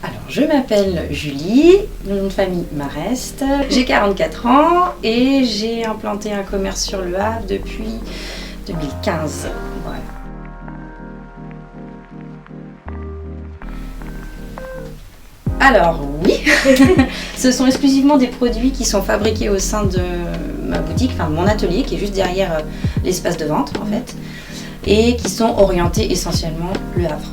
Alors, je m'appelle Julie, nom de famille Marest, j'ai 44 ans et j'ai implanté un commerce sur Le Havre depuis 2015. Voilà. Alors oui, ce sont exclusivement des produits qui sont fabriqués au sein de ma boutique, enfin de mon atelier qui est juste derrière l'espace de vente en fait, et qui sont orientés essentiellement Le Havre.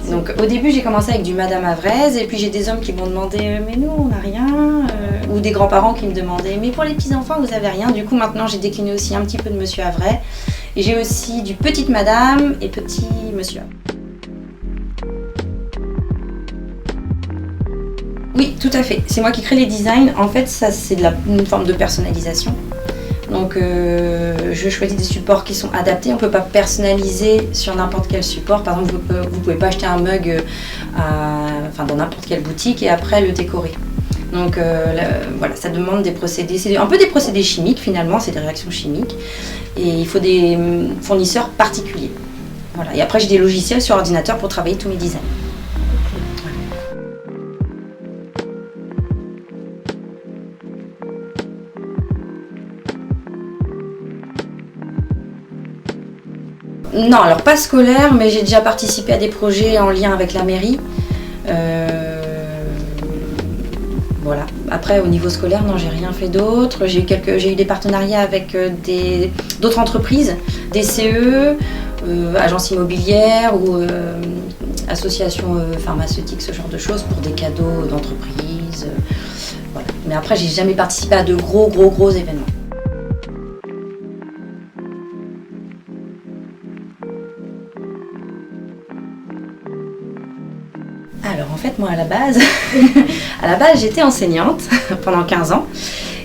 Donc au début j'ai commencé avec du Madame Havraise et puis j'ai des hommes qui m'ont demandé mais nous on n'a rien, ou des grands-parents qui me demandaient mais pour les petits-enfants vous avez rien. Du coup maintenant j'ai décliné aussi un petit peu de Monsieur Havrais et j'ai aussi du Petite Madame et Petit Monsieur. Oui, tout à fait. C'est moi qui crée les designs. En fait, ça, c'est une forme de personnalisation. Donc, je choisis des supports qui sont adaptés. On ne peut pas personnaliser sur n'importe quel support. Par exemple, vous ne pouvez pas acheter un mug dans n'importe quelle boutique et après le décorer. Donc, voilà, ça demande des procédés. C'est un peu des procédés chimiques, finalement. C'est des réactions chimiques. Et il faut des fournisseurs particuliers. Voilà. Et après, j'ai des logiciels sur ordinateur pour travailler tous mes designs. Non, alors pas scolaire, mais j'ai déjà participé à des projets en lien avec la mairie. Voilà. Après, au niveau scolaire, non, j'ai rien fait d'autre. J'ai eu des partenariats avec d'autres entreprises, des CE, agences immobilières ou associations pharmaceutiques, ce genre de choses, pour des cadeaux d'entreprise. Voilà. Mais après, j'ai jamais participé à de gros événements. Alors en fait moi à la base j'étais enseignante pendant 15 ans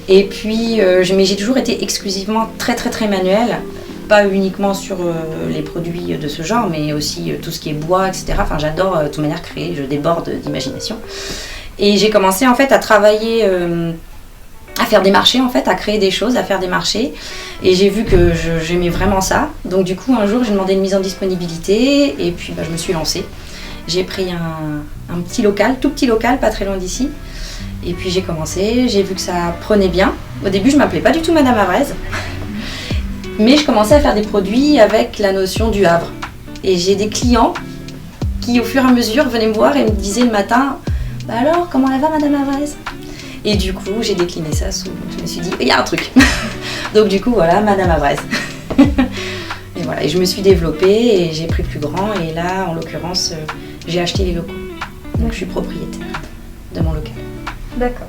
et puis mais j'ai toujours été exclusivement très manuelle, pas uniquement sur les produits de ce genre mais aussi tout ce qui est bois, etc. Enfin j'adore de toute manière créer, je déborde d'imagination et j'ai commencé en fait à travailler à faire des marchés en fait, à créer des choses, à faire des marchés et j'ai vu que j'aimais vraiment ça. Donc du coup un jour j'ai demandé une mise en disponibilité et puis je me suis lancée. J'ai pris un petit local, tout petit local, pas très loin d'ici. Et puis j'ai commencé, j'ai vu que ça prenait bien. Au début, je ne m'appelais pas du tout Madame Havraise. Mais je commençais à faire des produits avec la notion du Havre. Et j'ai des clients qui, au fur et à mesure, venaient me voir et me disaient le matin « Bah alors, comment elle va Madame Havraise ?» Et du coup, j'ai décliné ça sous... Je me suis dit « Il y a un truc !» Donc du coup, voilà, Madame Havraise. Et voilà, et je me suis développée et j'ai pris plus grand. Et là, en l'occurrence... j'ai acheté les locaux, donc je suis propriétaire de mon local. D'accord.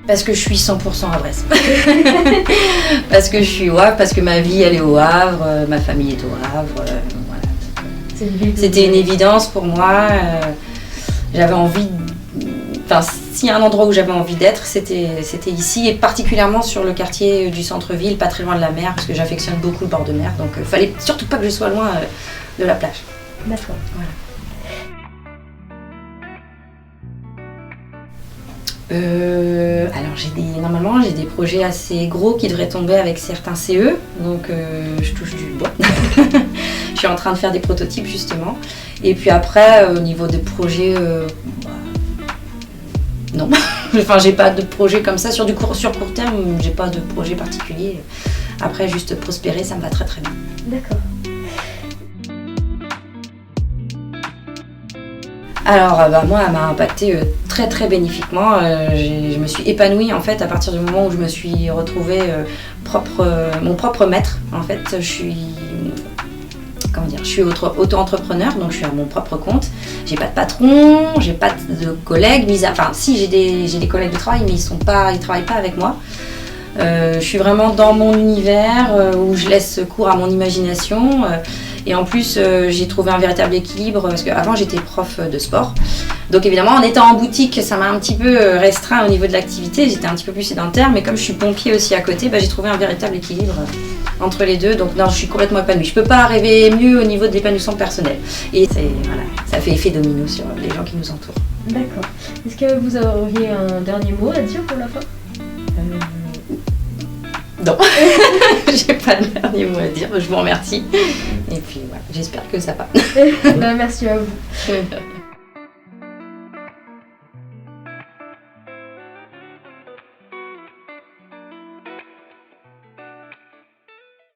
Parce que je suis 100% havraise. Parce que je suis au Havre, parce que ma vie elle est au Havre, ma famille est au Havre, voilà. C'était une évidence pour moi. J'avais envie, s'il y a un endroit où j'avais envie d'être, c'était ici et particulièrement sur le quartier du centre-ville, pas très loin de la mer, parce que j'affectionne beaucoup le bord de mer, donc fallait surtout pas que je sois loin de la plage. D'accord. Voilà. Alors normalement j'ai des projets assez gros qui devraient tomber avec certains CE, donc je touche du bois. Je suis en train de faire des prototypes justement. Et puis après au niveau des projets, non. Enfin j'ai pas de projet comme ça sur court terme, j'ai pas de projet particulier. Après juste prospérer, ça me va très bien. D'accord. Alors moi elle m'a impacté très bénéfiquement. Je me suis épanouie en fait à partir du moment où je me suis retrouvée mon propre maître. En fait je suis auto-entrepreneur, donc je suis à mon propre compte. J'ai pas de patron, j'ai pas de collègues, si j'ai des collègues de travail mais ils travaillent pas avec moi. Je suis vraiment dans mon univers où je laisse cours à mon imagination. Et en plus, j'ai trouvé un véritable équilibre parce qu'avant j'étais prof de sport. Donc évidemment, en étant en boutique, ça m'a un petit peu restreint au niveau de l'activité. J'étais un petit peu plus sédentaire, mais comme je suis pompier aussi à côté, j'ai trouvé un véritable équilibre entre les deux. Donc non, je suis complètement épanouie. Je peux pas rêver mieux au niveau de l'épanouissement personnel. Et ça fait effet domino sur les gens qui nous entourent. D'accord. Est-ce que vous auriez un dernier mot à dire pour la fin ? Non, j'ai pas de dernier mot à dire. Je vous remercie. Et puis voilà, j'espère que ça va. Merci à vous.